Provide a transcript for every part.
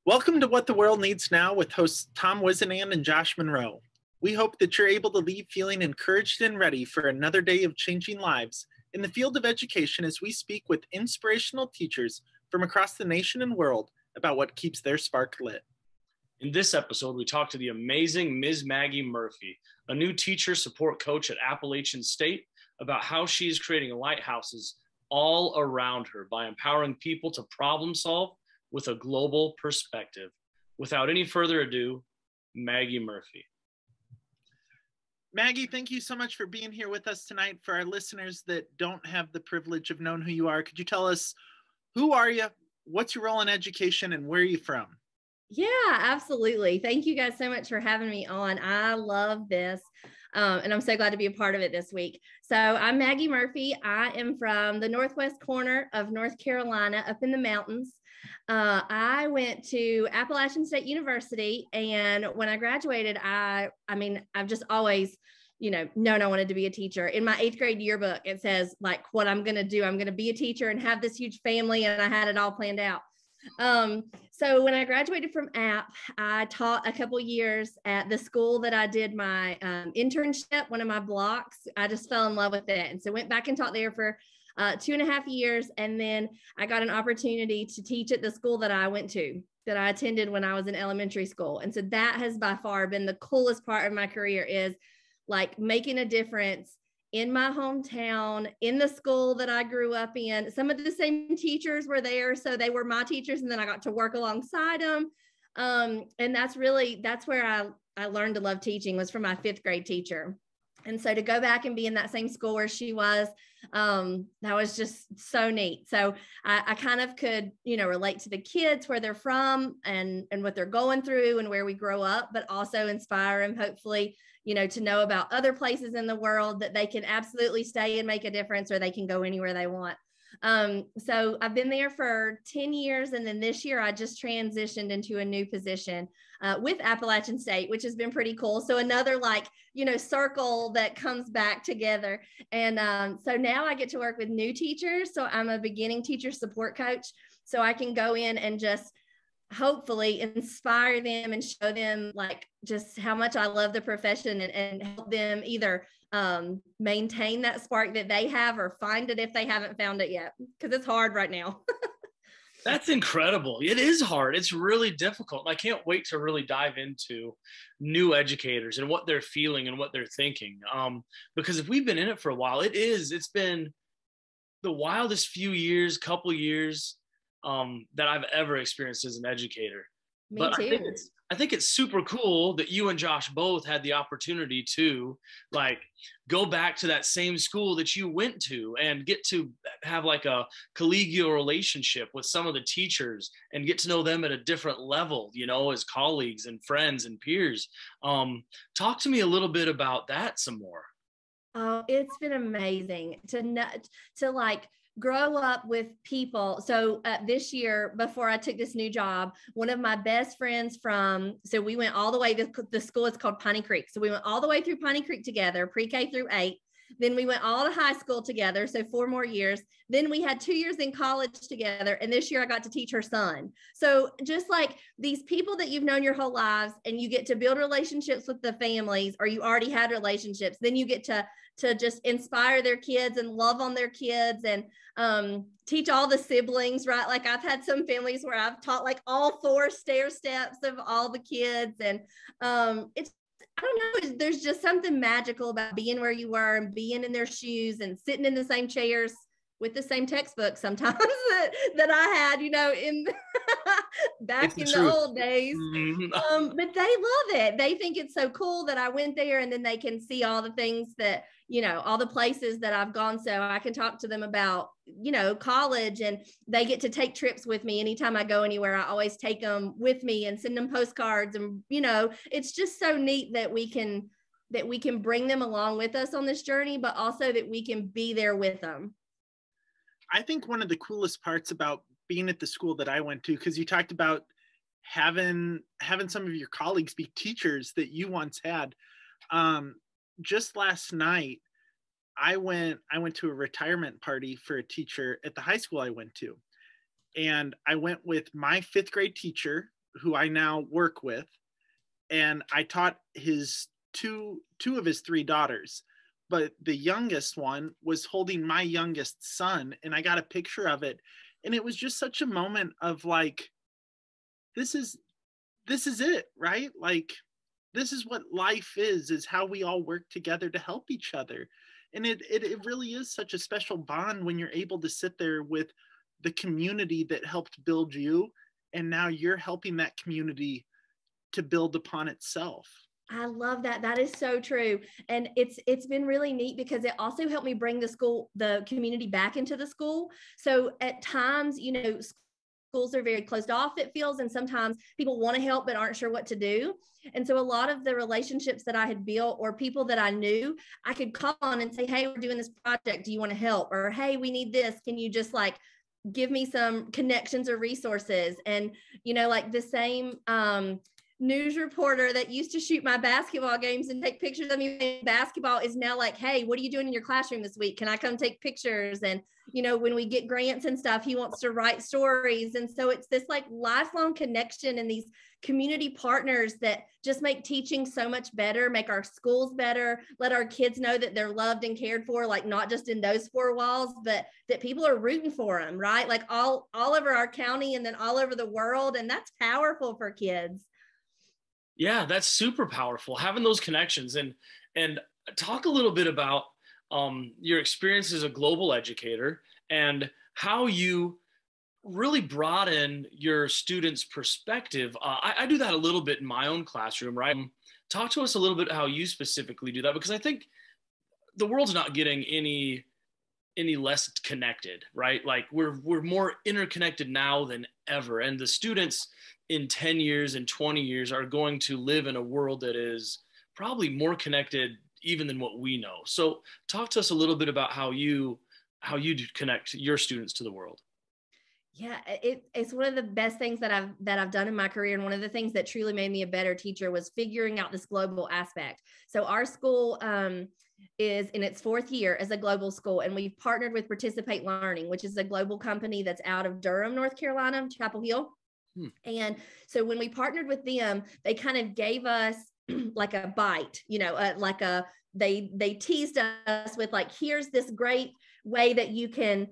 Welcome to What the World Needs Now with hosts Tom Whisinnand and Josh Monroe. We hope that you're able to leave feeling encouraged and ready for another day of changing lives in the field of education as we speak with inspirational teachers from across the nation and world about what keeps their spark lit. In this episode, we talk to the amazing Ms. Maggie Murphy, a new teacher support coach at Appalachian State, about how she is creating lighthouses all around her by empowering people to problem solve with a global perspective. Without any further ado, Maggie Murphy. Maggie, thank you so much for being here with us tonight. For our listeners that don't have the privilege of knowing who you are, could you tell us, who are you, what's your role in education, and where are you from? Yeah, absolutely. Thank you guys so much for having me on. I love this. And I'm so glad to be a part of it this week. So I'm Maggie Murphy. I am from the northwest corner of North Carolina, up in the mountains. I went to Appalachian State University, and when I graduated, I've just always, known I wanted to be a teacher. In my 8th grade yearbook, it says like what I'm going to do. I'm going to be a teacher and have this huge family, and I had it all planned out. So when I graduated from App, I taught a couple years at the school that I did my internship, one of my blocks. I just fell in love with it. And so went back and taught there for 2.5 years. And then I got an opportunity to teach at the school that I went to, that I attended when I was in elementary school. And so that has by far been the coolest part of my career, is like making a difference in my hometown, in the school that I grew up in. Some of the same teachers were there, so they were my teachers, and then I got to work alongside them. And that's where I learned to love teaching, was from my 5th grade teacher. And so to go back and be in that same school where she was, that was just so neat. So I kind of could, relate to the kids, where they're from and what they're going through and where we grow up, but also inspire them, hopefully, to know about other places in the world that they can absolutely stay and make a difference, or they can go anywhere they want. So I've been there for 10 years. And then this year I just transitioned into a new position with Appalachian State, which has been pretty cool. So another circle that comes back together. And so now I get to work with new teachers. So I'm a beginning teacher support coach. So I can go in and just hopefully inspire them and show them just how much I love the profession, and help them either maintain that spark that they have, or find it if they haven't found it yet, because it's hard right now. That's incredible. It is hard. It's really difficult. I can't wait to really dive into new educators and what they're feeling and what they're thinking. Because if we've been in it for a while, it's been the wildest couple years that I've ever experienced as an educator. Me too. I think it's super cool that you and Josh both had the opportunity to go back to that same school that you went to and get to have a collegial relationship with some of the teachers and get to know them at a different level, as colleagues and friends and peers. Talk to me a little bit about that some more. Oh, it's been amazing to grow up with people. So this year, before I took this new job, one of my best friends so we went all the way, the school is called Piney Creek. So we went all the way through Piney Creek together, pre-K through 8. Then we went all to high school together, so 4 more years. Then we had 2 years in college together. And this year I got to teach her son. So just these people that you've known your whole lives, and you get to build relationships with the families, or you already had relationships, then you get to just inspire their kids and love on their kids, and teach all the siblings, right? I've had some families where I've taught all 4 stair steps of all the kids. And I don't know, there's just something magical about being where you were and being in their shoes and sitting in the same chairs with the same textbook sometimes that I had, in back in the old days. But they love it. They think it's so cool that I went there, and then they can see all the things that, all the places that I've gone. So I can talk to them about, college, and they get to take trips with me. Anytime I go anywhere, I always take them with me and send them postcards. And, it's just so neat that we can bring them along with us on this journey, but also that we can be there with them. I think one of the coolest parts about being at the school that I went to, because you talked about having some of your colleagues be teachers that you once had. Just last night, I went to a retirement party for a teacher at the high school I went to. And I went with my 5th grade teacher who I now work with, and I taught his two of his three daughters, but the youngest one was holding my youngest son, and I got a picture of it, and it was just such a moment of like, this is it, right? Like, this is what life is how we all work together to help each other. And it really is such a special bond when you're able to sit there with the community that helped build you, and now you're helping that community to build upon itself. I love that. That is so true. And it's been really neat because it also helped me bring the community back into the school. So at times, you know, schools are very closed off, it feels, and sometimes people want to help but aren't sure what to do. And so a lot of the relationships that I had built, or people that I knew, I could call on and say, hey, we're doing this project, do you want to help? Or hey, we need this, can you just like give me some connections or resources? And you know, like the same news reporter that used to shoot my basketball games and take pictures of me in basketball is now like, hey, what are you doing in your classroom this week? Can I come take pictures? And, you know, when we get grants and stuff, he wants to write stories. And so it's this like lifelong connection and these community partners that just make teaching so much better, make our schools better, let our kids know that they're loved and cared for, like not just in those four walls, but that people are rooting for them, right? Like all over our county and then all over the world. And that's powerful for kids. Yeah, that's super powerful, having those connections. And talk a little bit about your experience as a global educator and how you really broaden your students' perspective. I do that a little bit in my own classroom, right? Talk to us a little bit how you specifically do that, because I think the world's not getting any less connected, right? Like we're more interconnected now than ever. And the students in 10 years and 20 years are going to live in a world that is probably more connected even than what we know. So talk to us a little bit about how you do connect your students to the world. Yeah, it's one of the best things that I've done in my career. And one of the things that truly made me a better teacher was figuring out this global aspect. So our school is in its fourth year as a global school, and we've partnered with Participate Learning, which is a global company that's out of Durham, North Carolina, Chapel Hill. And so when we partnered with them, they kind of gave us like a bite, you know, they teased us with like, here's this great way that you can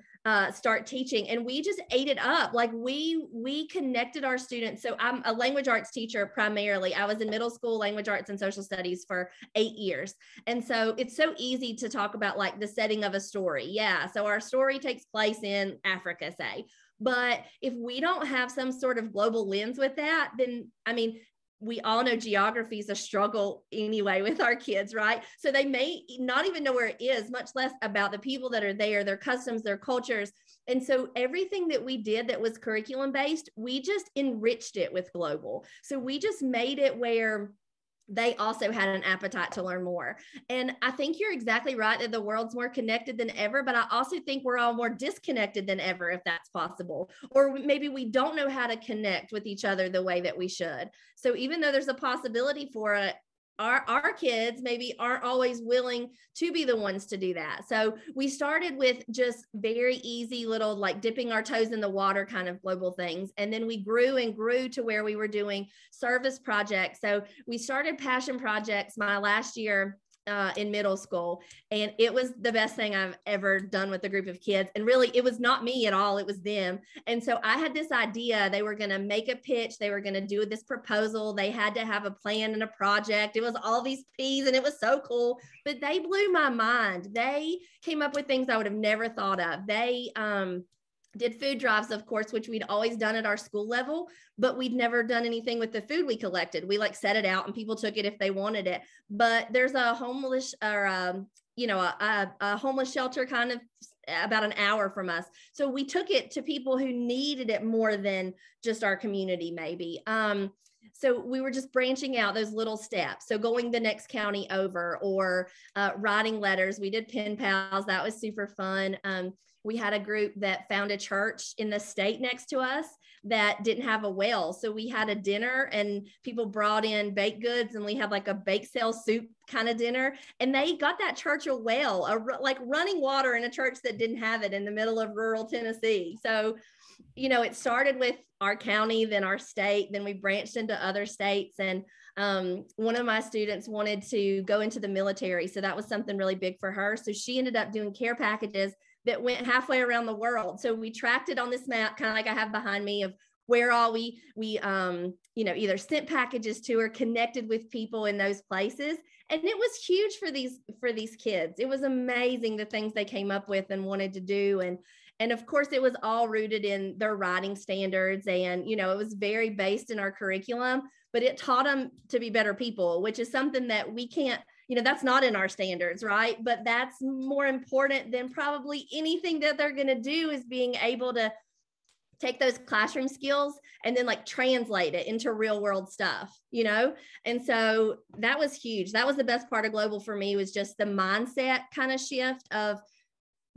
start teaching. And we just ate it up. Like we connected our students. So I'm a language arts teacher primarily. I was in middle school language arts and social studies for 8 years. And so it's so easy to talk about like the setting of a story. Yeah. So our story takes place in Africa, say. But if we don't have some sort of global lens with that, then, I mean, we all know geography is a struggle anyway with our kids, right? So they may not even know where it is, much less about the people that are there, their customs, their cultures. And so everything that we did that was curriculum based, we just enriched it with global. So we just made it where they also had an appetite to learn more. And I think you're exactly right that the world's more connected than ever, but I also think we're all more disconnected than ever, if that's possible. Or maybe we don't know how to connect with each other the way that we should. So even though there's a possibility for it, our kids maybe aren't always willing to be the ones to do that. So we started with just very easy little like dipping our toes in the water kind of global things. And then we grew and grew to where we were doing service projects. So we started passion projects my last year in middle school. And it was the best thing I've ever done with a group of kids. And really, it was not me at all. It was them. And so I had this idea. They were going to make a pitch. They were going to do this proposal. They had to have a plan and a project. It was all these P's and it was so cool. But they blew my mind. They came up with things I would have never thought of. They did food drives, of course, which we'd always done at our school level, but we'd never done anything with the food we collected. We like set it out and people took it if they wanted it. But there's a homeless or a homeless shelter kind of about an hour from us. So we took it to people who needed it more than just our community, maybe. So we were just branching out those little steps. So going the next county over or writing letters. We did pen pals. That was super fun. We had a group that found a church in the state next to us that didn't have a well. So we had a dinner and people brought in baked goods and we had like a bake sale soup kind of dinner. And they got that church a well, like running water in a church that didn't have it in the middle of rural Tennessee. So it started with our county, then our state, then we branched into other states. And one of my students wanted to go into the military. So that was something really big for her. So she ended up doing care packages that went halfway around the world. So we tracked it on this map, kind of like I have behind me, of where all we either sent packages to or connected with people in those places. And it was huge for these kids. It was amazing the things they came up with and wanted to do. And of course, it was all rooted in their writing standards. And, it was very based in our curriculum, but it taught them to be better people, which is something that we can't, that's not in our standards, right? But that's more important than probably anything that they're going to do, is being able to take those classroom skills and then like translate it into real world stuff, And so that was huge. That was the best part of Global for me, was just the mindset kind of shift of,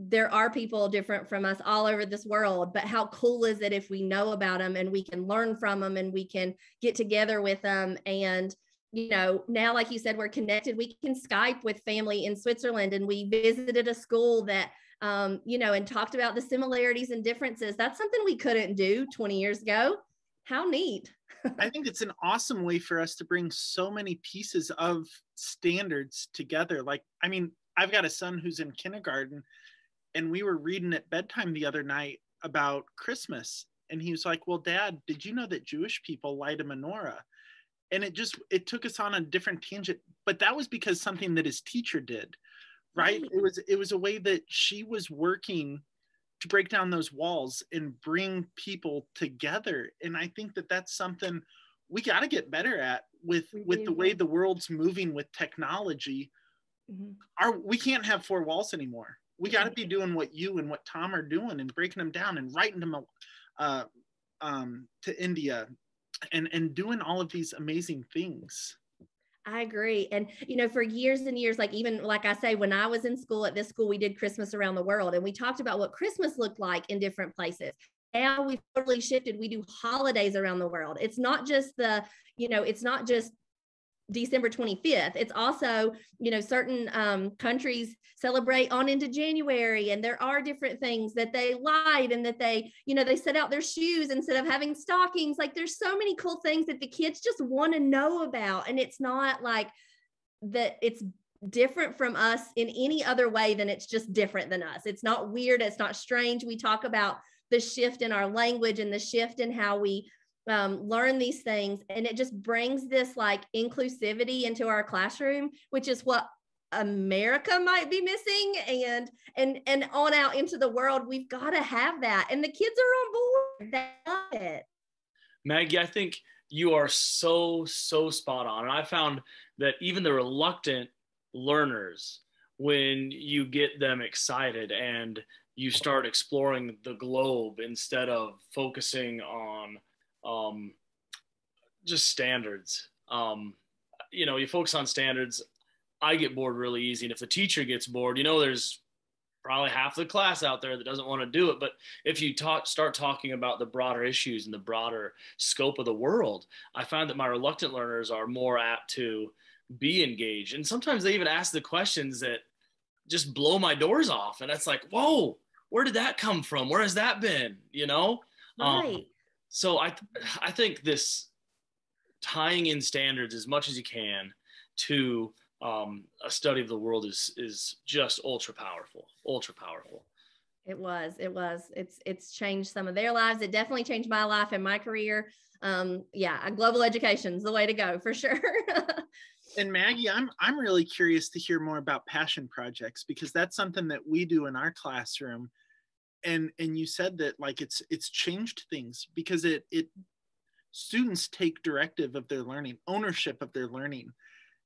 there are people different from us all over this world, but how cool is it if we know about them and we can learn from them and we can get together with them? And, now, like you said, we're connected. We can Skype with family in Switzerland, and we visited a school that, and talked about the similarities and differences. That's something we couldn't do 20 years ago. How neat. I think it's an awesome way for us to bring so many pieces of standards together. I've got a son who's in kindergarten, and we were reading at bedtime the other night about Christmas. And he was like, well, Dad, did you know that Jewish people light a menorah? And it took us on a different tangent, but that was because something that his teacher did, right? It was a way that she was working to break down those walls and bring people together. And I think that that's something we got to get better at with the way the world's moving with technology. Mm-hmm. We can't have four walls anymore. We got to be doing what you and what Tom are doing, and breaking them down and writing them to India and doing all of these amazing things. I agree. And, for years and years, even like I say, when I was in school, at this school, we did Christmas around the world, and we talked about what Christmas looked like in different places. Now we've totally shifted. We do holidays around the world. It's not just it's not just December 25th. It's also, certain countries celebrate on into January, and there are different things that they light, and that they set out their shoes instead of having stockings. There's so many cool things that the kids just want to know about. And it's not like that it's different from us in any other way than it's just different than us. It's not weird. It's not strange. We talk about the shift in our language and the shift in how we learn these things, and it just brings this inclusivity into our classroom, which is what America might be missing, and on out into the world. We've got to have that, and the kids are on board. They love it. Maggie, I think you are so spot on, and I found that even the reluctant learners, when you get them excited and you start exploring the globe instead of focusing on just standards. You focus on standards, I get bored really easy. And if the teacher gets bored, there's probably half the class out there that doesn't want to do it. But if you start talking about the broader issues and the broader scope of the world, I find that my reluctant learners are more apt to be engaged. And sometimes they even ask the questions that just blow my doors off. And that's like, whoa, where did that come from? Where has that been? Right. So I think this tying in standards as much as you can to a study of the world is just ultra powerful. It was. It's changed some of their lives. It definitely changed my life and my career. Global education is the way to go for sure. And Maggie, I'm really curious to hear more about passion projects, because that's something that we do in our classroom. And you said that it's changed things, because it students take directive of their learning, ownership of their learning.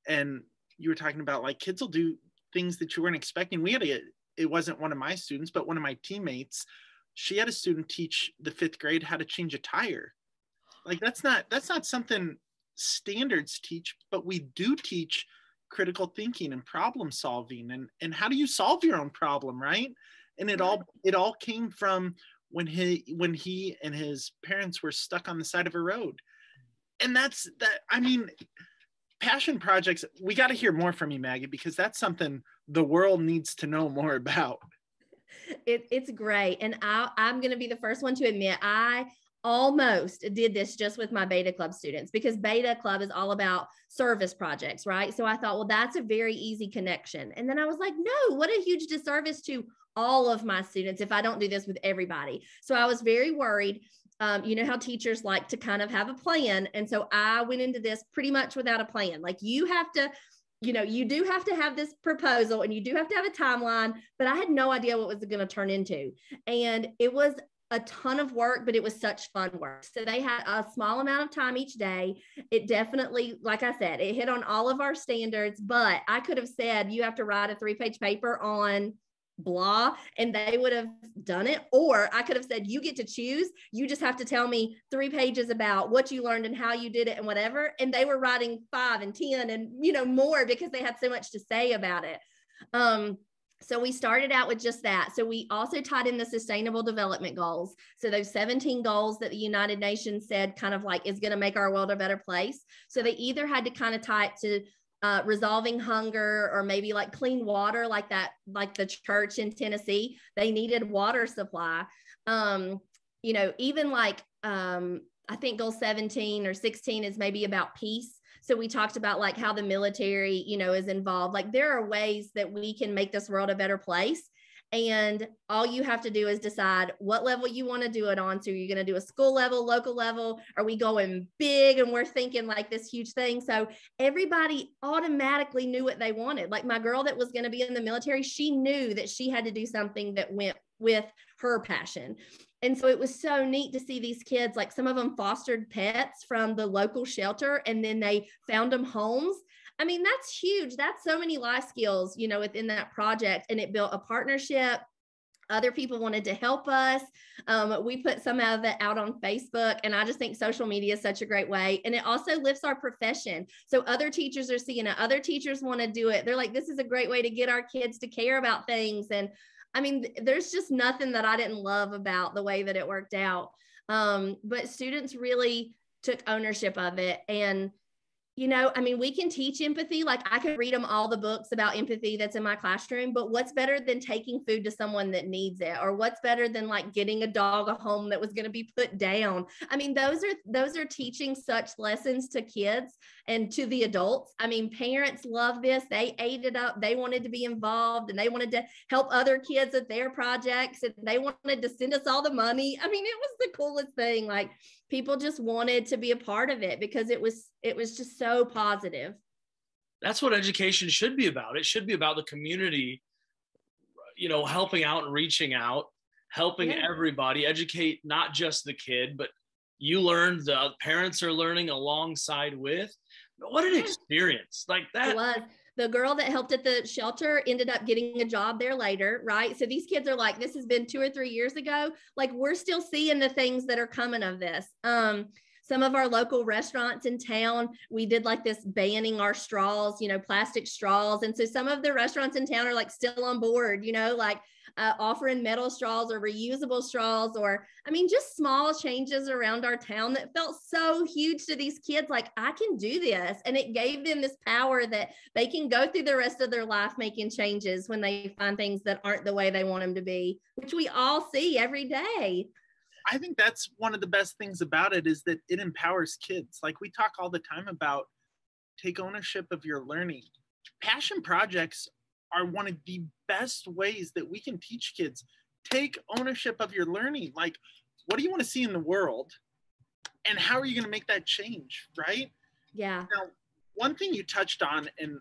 And you were talking about kids will do things that you weren't expecting. It wasn't one of my students, but one of my teammates, she had a student teach the 5th grade how to change a tire. That's not something standards teach, but we do teach critical thinking and problem solving and how do you solve your own problem, right? And it all came from when he and his parents were stuck on the side of a road. And passion projects, we got to hear more from you, Maggie, because that's something the world needs to know more about. It's great. And I'm going to be the first one to admit I almost did this just with my Beta Club students, because Beta Club is all about service projects, right? So I thought, well, that's a very easy connection. And then I was like, no, what a huge disservice to all of my students if I don't do this with everybody. So I was very worried. You know how teachers like to kind of have a plan. And so I went into this pretty much without a plan. Like, you have to, you know, you do have to have this proposal and you do have to have a timeline, but I had no idea what it was going to turn into. And it was a ton of work, but it was such fun work. So they had a small amount of time each day. It definitely, like I said, it hit on all of our standards, but I could have said, you have to write a 3-page paper on blah, and they would have done it. Or I could have said, you get to choose. You just have to tell me 3 pages about what you learned and how you did it and whatever. And they were writing 5 and 10 and, you know, more, because they had so much to say about it. So we started out with just that. So we also tied in the sustainable development goals. So those 17 goals that the United Nations said kind of like is going to make our world a better place. So they either had to kind of tie it to resolving hunger, or maybe like clean water, like that, like the church in Tennessee, they needed water supply. You know, even like, I think goal 17 or 16 is maybe about peace. So we talked about like how the military, you know, is involved. Like, there are ways that we can make this world a better place. And all you have to do is decide what level you want to do it on. So you're going to do a school level, local level. Are we going big and we're thinking like this huge thing? So everybody automatically knew what they wanted. Like my girl that was going to be in the military, she knew that she had to do something that went with her passion. And so it was so neat to see these kids, like some of them fostered pets from the local shelter, and then they found them homes. I mean, that's huge. That's so many life skills, you know, within that project. And it built a partnership. Other people wanted to help us. We put some of it out on Facebook, and I just think social media is such a great way. And it also lifts our profession. So other teachers are seeing it. Other teachers want to do it. They're like, this is a great way to get our kids to care about things. And I mean, there's just nothing that I didn't love about the way that it worked out. But students really took ownership of it. And you know, I mean, we can teach empathy. Like I could read them all the books about empathy that's in my classroom, but what's better than taking food to someone that needs it? Or what's better than like getting a dog a home that was going to be put down? I mean, those are teaching such lessons to kids and to the adults. I mean, parents love this. They ate it up. They wanted to be involved, and they wanted to help other kids at their projects, and they wanted to send us all the money. I mean, it was the coolest thing. Like, people just wanted to be a part of it because it was just so positive. That's what education should be about. It should be about the community, you know, helping out and reaching out, helping everybody, educate not just the kid, but you learn, the parents are learning alongside with. What an experience. Like that. It was. The girl that helped at the shelter ended up getting a job there later, right? So these kids are like, this has been 2 or 3 years ago. Like, we're still seeing the things that are coming of this. Some of our local restaurants in town, we did like this banning our straws, you know, plastic straws. And so some of the restaurants in town are like still on board, you know, like offering metal straws or reusable straws, or, I mean, just small changes around our town that felt so huge to these kids. Like, I can do this. And it gave them this power that they can go through the rest of their life making changes when they find things that aren't the way they want them to be, which we all see every day. I think that's one of the best things about it, is that it empowers kids. Like, we talk all the time about take ownership of your learning. Passion projects are one of the best ways that we can teach kids. Take ownership of your learning. Like, what do you want to see in the world? And how are you going to make that change, right? Yeah. Now, one thing you touched on, and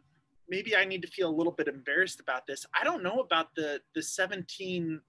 maybe I need to feel a little bit embarrassed about this. I don't know about the 17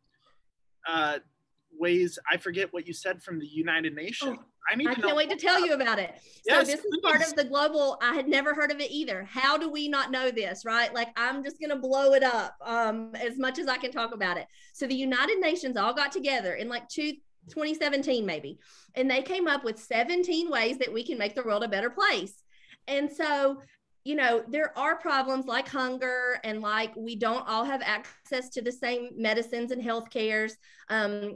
ways, I forget what you said, from the United Nations. I can't wait to tell you about it. So this is part of the global, I had never heard of it either. How do we not know this, right? Like, I'm just going to blow it up as much as I can talk about it. So the United Nations all got together in like 2017 maybe, and they came up with 17 ways that we can make the world a better place. And so, you know, there are problems like hunger, and like we don't all have access to the same medicines and health cares.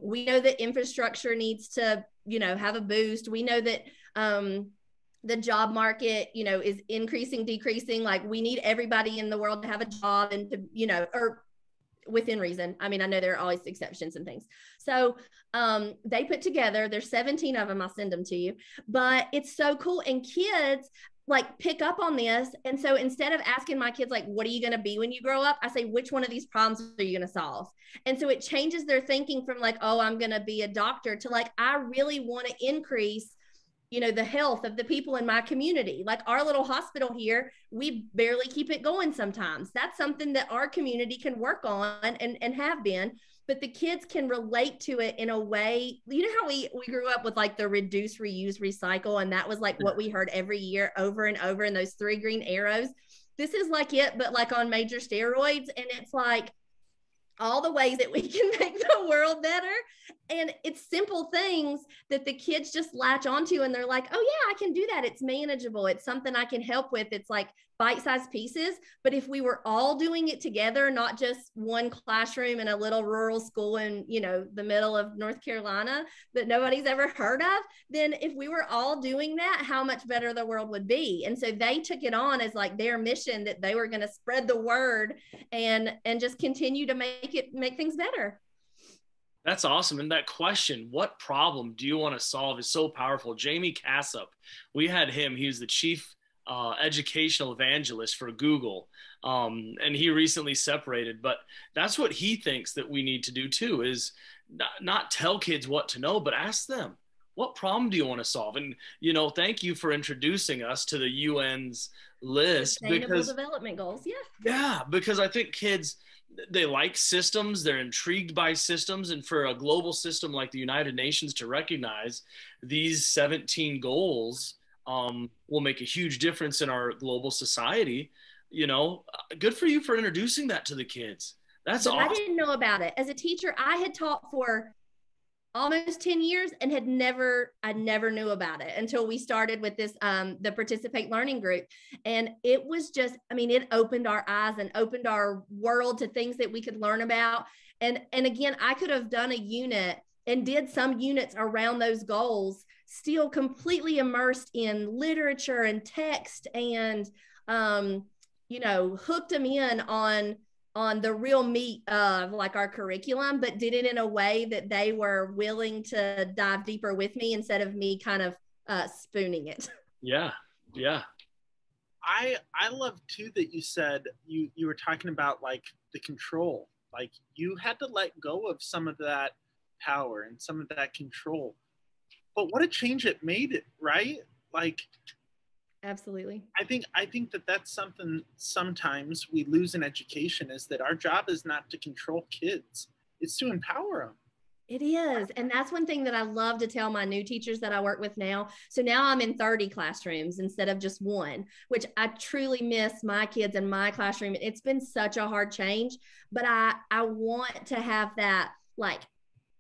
We know that infrastructure needs to, you know, have a boost. We know that the job market, you know, is increasing, decreasing. Like, we need everybody in the world to have a job and to, you know, or within reason. I mean, I know there are always exceptions and things. So they put together, there's 17 of them. I'll send them to you, but it's so cool. And kids like pick up on this. And so instead of asking my kids, like, what are you going to be when you grow up? I say, which one of these problems are you going to solve? And so it changes their thinking from like, oh, I'm going to be a doctor to like, I really want to increase, you know, the health of the people in my community. Like our little hospital here, we barely keep it going sometimes. That's something that our community can work on and have been, but the kids can relate to it in a way. You know how we grew up with like the reduce, reuse, recycle, and that was like what we heard every year over and over, and those 3 green arrows. This is like it, but like on major steroids. And it's like all the ways that we can make the world better. And it's simple things that the kids just latch onto, and they're like, oh yeah, I can do that. It's manageable. It's something I can help with. It's like bite-sized pieces. But if we were all doing it together, not just one classroom in a little rural school in, you know, the middle of North Carolina that nobody's ever heard of, then if we were all doing that, how much better the world would be. And so they took it on as like their mission, that they were going to spread the word and just continue to make things better. That's awesome. And that question, what problem do you want to solve, is so powerful. Jamie Cassup, we had him. He was the chief educational evangelist for Google. And he recently separated, but that's what he thinks that we need to do too, is not tell kids what to know, but ask them, what problem do you want to solve? And, you know, thank you for introducing us to the UN's list. Sustainable Development Goals. Yeah. Yeah, because I think kids, they like systems, they're intrigued by systems, and for a global system like the United Nations to recognize these 17 goals will make a huge difference in our global society. You know, good for you for introducing that to the kids. That's awesome. I didn't know about it. As a teacher, I had taught for almost 10 years and I never knew about it until we started with this, the Participate Learning Group. And it was just, I mean, it opened our eyes and opened our world to things that we could learn about. And again, I could have done a unit and did some units around those goals, still completely immersed in literature and text and, you know, hooked them in on the real meat of like our curriculum, but did it in a way that they were willing to dive deeper with me instead of me kind of spooning it. Yeah. Yeah. I love too that you said you were talking about like the control, like you had to let go of some of that power and some of that control, but what a change it made, right? Like, absolutely. I think that that's something sometimes we lose in education, is that our job is not to control kids, it's to empower them. It is. And that's one thing that I love to tell my new teachers that I work with now. So now I'm in 30 classrooms instead of just one, which I truly miss my kids in my classroom. It's been such a hard change, but I want to have that, like,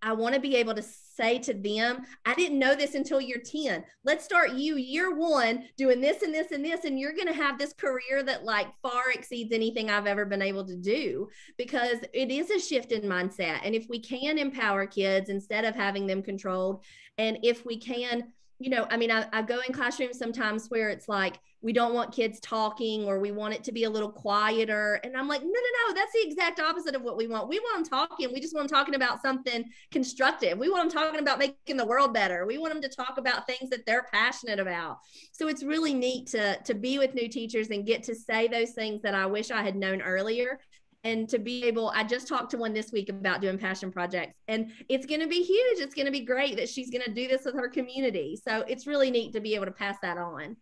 I want to be able to say to them, I didn't know this until you're 10. Let's start you year 1 doing this and this and this, and you're going to have this career that like far exceeds anything I've ever been able to do, because it is a shift in mindset. And if we can empower kids instead of having them controlled, and if we can, you know, I mean, I go in classrooms sometimes where it's like, we don't want kids talking, or we want it to be a little quieter. And I'm like, no, that's the exact opposite of what we want. We want them talking. We just want them talking about something constructive. We want them talking about making the world better. We want them to talk about things that they're passionate about. So it's really neat to be with new teachers and get to say those things that I wish I had known earlier. And to be able, I just talked to one this week about doing passion projects, and it's going to be huge. It's going to be great that she's going to do this with her community. So it's really neat to be able to pass that on.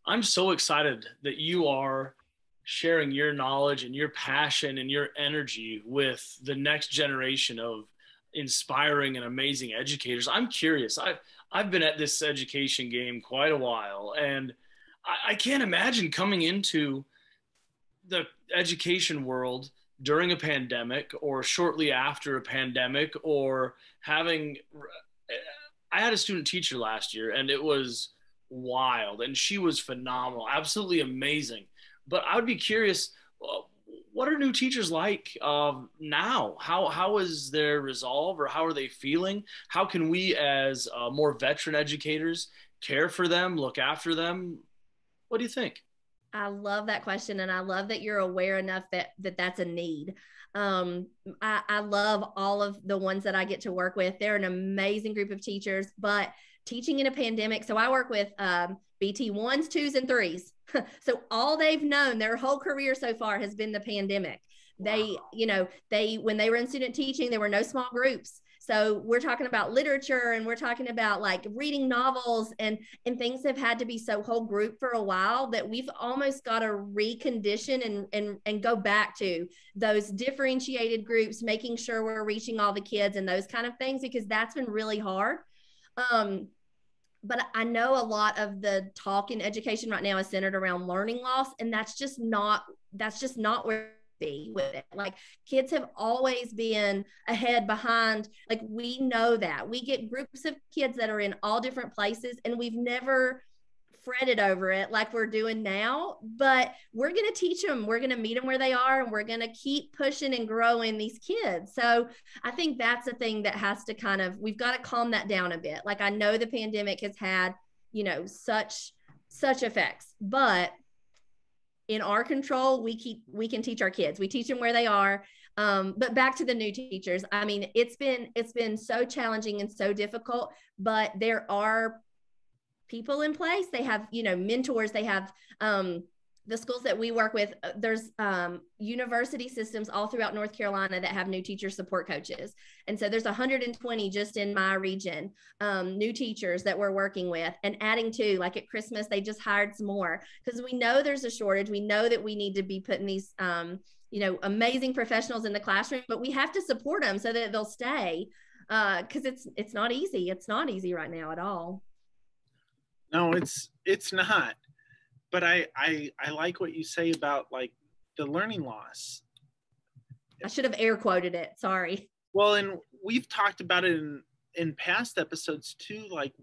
I'm so excited that you are sharing your knowledge and your passion and your energy with the next generation of inspiring and amazing educators. I'm curious. I've been at this education game quite a while, and I can't imagine coming into the education world during a pandemic or shortly after a pandemic, or having, I had a student teacher last year and it was wild, and she was phenomenal, absolutely amazing. But I would be curious, what are new teachers like now? How is their resolve, or how are they feeling? How can we as more veteran educators care for them, look after them? What do you think? I love that question. And I love that you're aware enough that that's a need. I love all of the ones that I get to work with. They're an amazing group of teachers, but teaching in a pandemic. So I work with BT 1s, 2s, and 3s. So all they've known their whole career so far has been the pandemic. They, when they were in student teaching, there were no small groups. So we're talking about literature, and we're talking about like reading novels, and things have had to be so whole group for a while that we've almost got to recondition and go back to those differentiated groups, making sure we're reaching all the kids and those kind of things, because that's been really hard. But I know a lot of the talk in education right now is centered around learning loss, and that's just not where be with it. Like, kids have always been ahead, behind. Like, we know that we get groups of kids that are in all different places, and we've never fretted over it like we're doing now, but we're going to teach them, we're going to meet them where they are, and we're going to keep pushing and growing these kids. So I think that's a thing that has to we've got to calm that down a bit. Like, I know the pandemic has had, such effects, but in our control, we can teach our kids. We teach them where they are. But back to the new teachers. I mean, it's been so challenging and so difficult, but there are people in place. They have, mentors. They have the schools that we work with. There's university systems all throughout North Carolina that have new teacher support coaches. And so there's 120 just in my region, new teachers that we're working with, and adding to, like at Christmas, they just hired some more, because we know there's a shortage. We know that we need to be putting these, amazing professionals in the classroom, but we have to support them so that they'll stay, because it's not easy. It's not easy right now at all. No, it's not. But I like what you say about like the learning loss. I should have air quoted it. Sorry. Well, and we've talked about it in past episodes too. Like,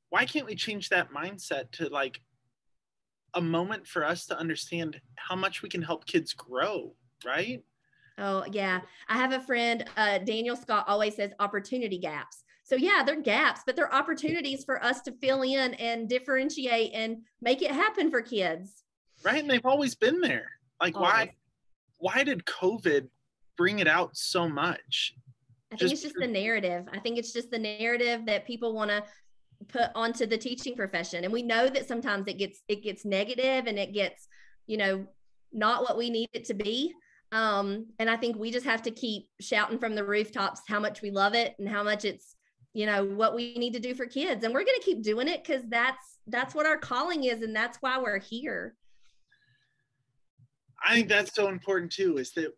why can't we change that mindset to like a moment for us to understand how much we can help kids grow, right? Oh, yeah. I have a friend, Daniel Scott, always says opportunity gaps. So yeah, they're gaps, but they're opportunities for us to fill in and differentiate and make it happen for kids. Right. And they've always been there. Like, always. Why did COVID bring it out so much? I think it's just the narrative. I think it's just the narrative that people want to put onto the teaching profession. And we know that sometimes it gets negative, and it gets, not what we need it to be. And I think we just have to keep shouting from the rooftops how much we love it and how much it's, what we need to do for kids. And we're going to keep doing it, because that's what our calling is. And that's why we're here. I think that's so important too, is that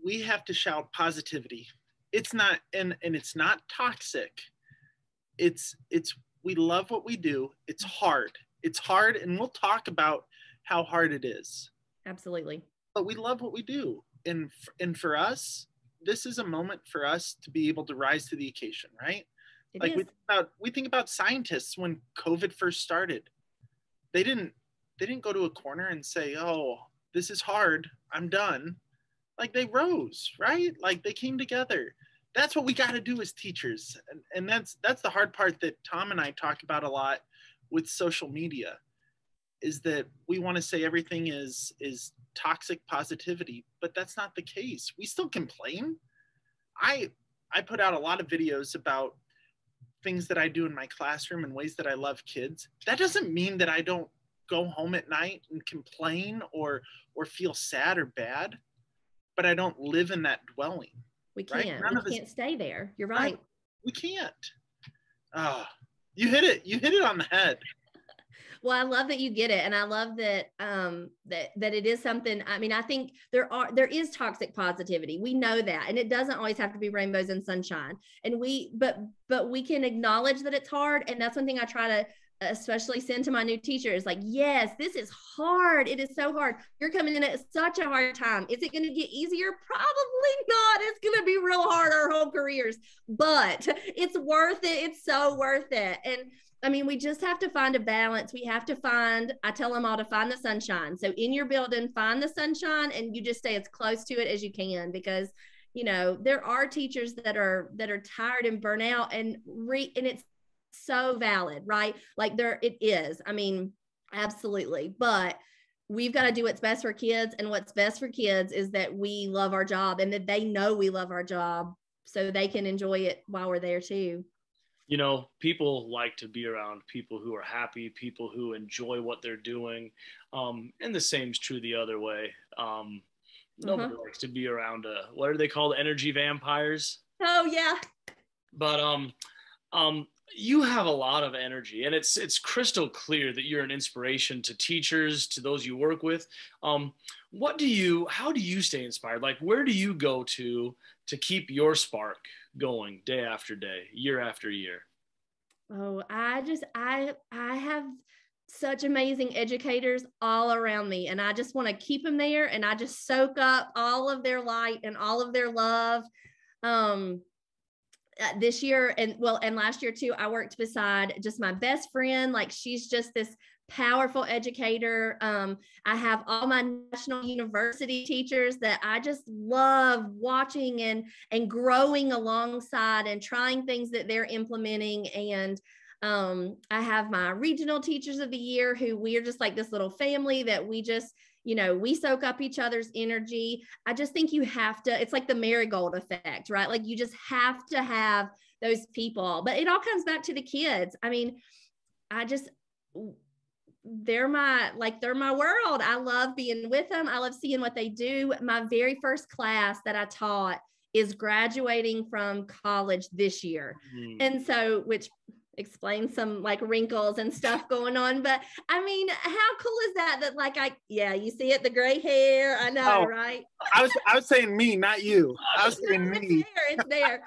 we have to shout positivity. It's not, and it's not toxic. It's we love what we do. It's hard. And we'll talk about how hard it is. Absolutely. But we love what we do. And for us, this is a moment for us to be able to rise to the occasion, right? Like, we think about scientists when COVID first started. They didn't go to a corner and say, "Oh, this is hard, I'm done." Like, they rose, right? Like, they came together. That's what we got to do as teachers. And that's the hard part that Tom and I talk about a lot with social media, is that we want to say everything is toxic positivity, but that's not the case. We still complain. I put out a lot of videos about things that I do in my classroom and ways that I love kids. That doesn't mean that I don't go home at night and complain or feel sad or bad, but I don't live in that dwelling. We can't. Right? We can't stay there. You're right. We can't. You hit it on the head. Well, I love that you get it. And I love that that it is something. I mean, I think there is toxic positivity. We know that. And it doesn't always have to be rainbows and sunshine. And but we can acknowledge that it's hard. And that's one thing I try to especially send to my new teachers, like, yes, this is hard. It is so hard. You're coming in at such a hard time. Is it going to get easier? Probably not. It's going to be real hard our whole careers, but it's worth it. It's so worth it. And I mean, we just have to find a balance. We have to I tell them all to find the sunshine. So in your building, find the sunshine, and you just stay as close to it as you can, because, there are teachers that are tired and burnt out, and it's so valid, right? Like it is. I mean, Absolutely. But we've got to do what's best for kids. And what's best for kids is that we love our job and that they know we love our job so they can enjoy it while we're there too. You know, people like to be around people who are happy, people who enjoy what they're doing. And the same is true the other way. Nobody likes to be around what are they called? Energy vampires. Oh yeah. But you have a lot of energy, and it's crystal clear that you're an inspiration to teachers, to those you work with. How do you stay inspired? Like, where do you go to keep your spark going day after day, year after year? Oh, I have such amazing educators all around me, and I just want to keep them there, and I just soak up all of their light and all of their love. This year and last year too, I worked beside just my best friend. Like, she's just this powerful educator. I have all my national university teachers that I just love watching and growing alongside and trying things that they're implementing. And I have my regional teachers of the year who we are just like this little family that we just, we soak up each other's energy. I just think you have to, it's like the marigold effect, right? Like, you just have to have those people, but it all comes back to the kids. I mean, they're my world. I love being with them. I love seeing what they do. My very first class that I taught is graduating from college this year. And so, which explains some like wrinkles and stuff going on. But I mean, how cool is that you see it, the gray hair. I know, right? I was saying me, not you. I was saying me. It's there.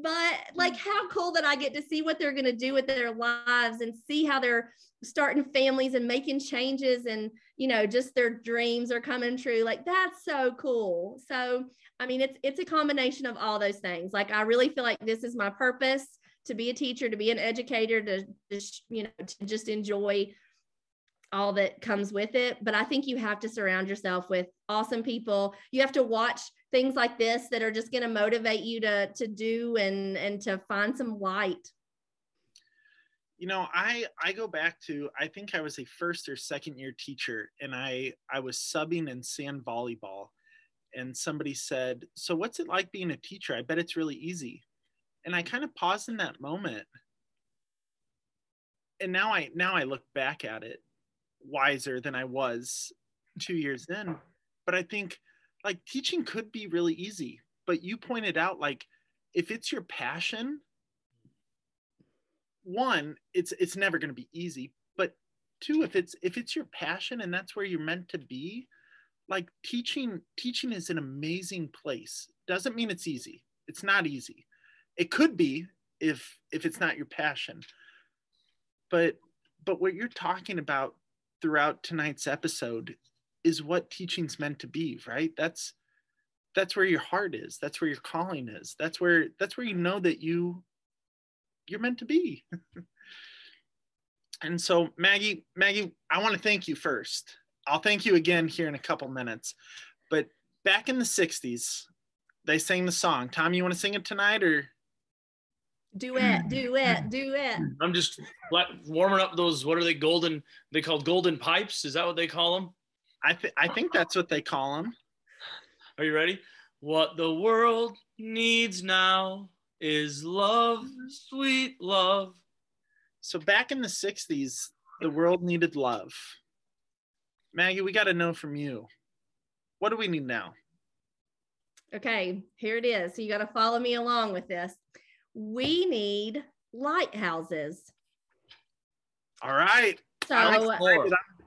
But like, how cool that I get to see what they're going to do with their lives and see how they're starting families and making changes, and just their dreams are coming true. Like, that's so cool. So I mean, it's a combination of all those things. Like, I really feel like this is my purpose, to be a teacher, to be an educator, to just enjoy all that comes with it. But I think you have to surround yourself with awesome people. You have to watch things like this that are just going to motivate you to do and to find some light. I go back to, I think I was a first or second year teacher, and I was subbing in sand volleyball, and somebody said, "So what's it like being a teacher? I bet it's really easy." And I kind of paused in that moment. And now I look back at it wiser than I was 2 years in. But I think like teaching could be really easy. But you pointed out, like, if it's your passion, one, it's never going to be easy. But two, if it's your passion and that's where you're meant to be, like teaching is an amazing place. Doesn't mean it's easy. It's not easy. It could be if it's not your passion. But what you're talking about throughout tonight's episode is what teaching's meant to be, right? That's where your heart is. That's where your calling is. That's where you know that you're meant to be. And so Maggie, I want to thank you first. I'll thank you again here in a couple minutes. But back in the 60s, they sang the song. Tom, you want to sing it tonight, or? Do it. I'm just warming up those, what are they, they called golden pipes? Is that what they call them? I think that's what they call them. Are you ready? What the world needs now is love, sweet love. So back in the 60s, the world needed love. Maggie, we got to know from you. What do we need now? Okay, here it is. So you got to follow me along with this. We need lighthouses. All right. So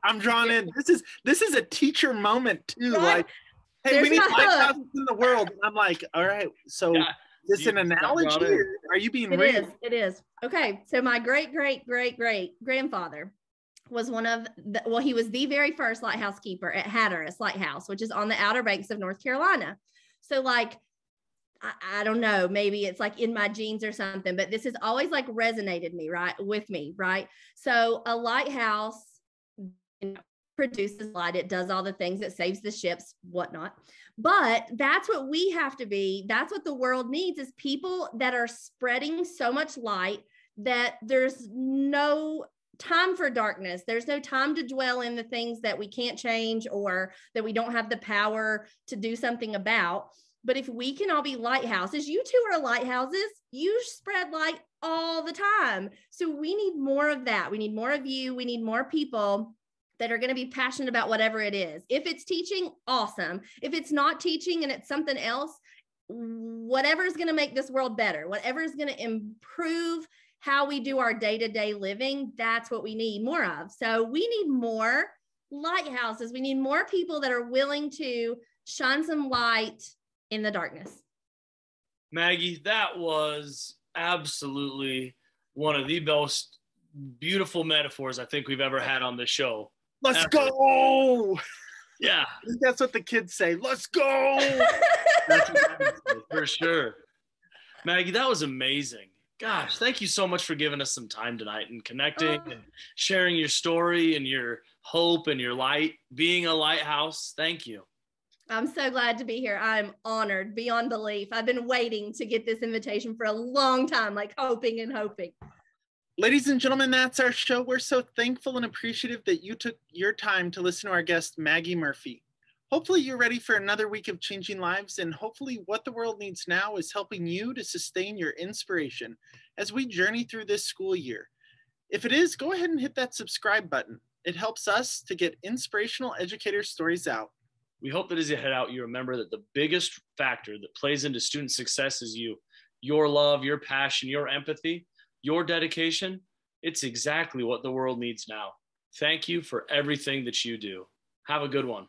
I'm drawn in. This is a teacher moment too. Right? Like, hey, There's we need lighthouses in the world. And I'm like, all right. So is this an analogy? Or are you being real? It is. Okay. So my great grandfather was he was the very first lighthouse keeper at Hatteras Lighthouse, which is on the Outer Banks of North Carolina. So like, I don't know, maybe it's like in my genes or something, but this has always like resonated with me, right? So a lighthouse produces light. It does all the things. It saves the ships, whatnot. But that's what we have to be. That's what the world needs, is people that are spreading so much light that there's no time for darkness. There's no time to dwell in the things that we can't change or that we don't have the power to do something about. But if we can all be lighthouses, you two are lighthouses, you spread light all the time. So we need more of that. We need more of you. We need more people that are going to be passionate about whatever it is. If it's teaching, awesome. If it's not teaching and it's something else, whatever is going to make this world better, whatever is going to improve how we do our day-to-day living, that's what we need more of. So we need more lighthouses. We need more people that are willing to shine some light in the darkness. Maggie, that was absolutely one of the most beautiful metaphors I think we've ever had on the show. Let's go. Yeah. I think that's what the kids say. Let's go. That's what I would say, for sure. Maggie, that was amazing. Gosh, thank you so much for giving us some time tonight and connecting and sharing your story and your hope and your light, being a lighthouse. Thank you. I'm so glad to be here. I'm honored beyond belief. I've been waiting to get this invitation for a long time, like hoping and hoping. Ladies and gentlemen, that's our show. We're so thankful and appreciative that you took your time to listen to our guest, Maggie Murphy. Hopefully you're ready for another week of changing lives, and hopefully what the world needs now is helping you to sustain your inspiration as we journey through this school year. If it is, go ahead and hit that subscribe button. It helps us to get inspirational educator stories out. We hope that as you head out, you remember that the biggest factor that plays into student success is you. Your love, your passion, your empathy, your dedication. It's exactly what the world needs now. Thank you for everything that you do. Have a good one.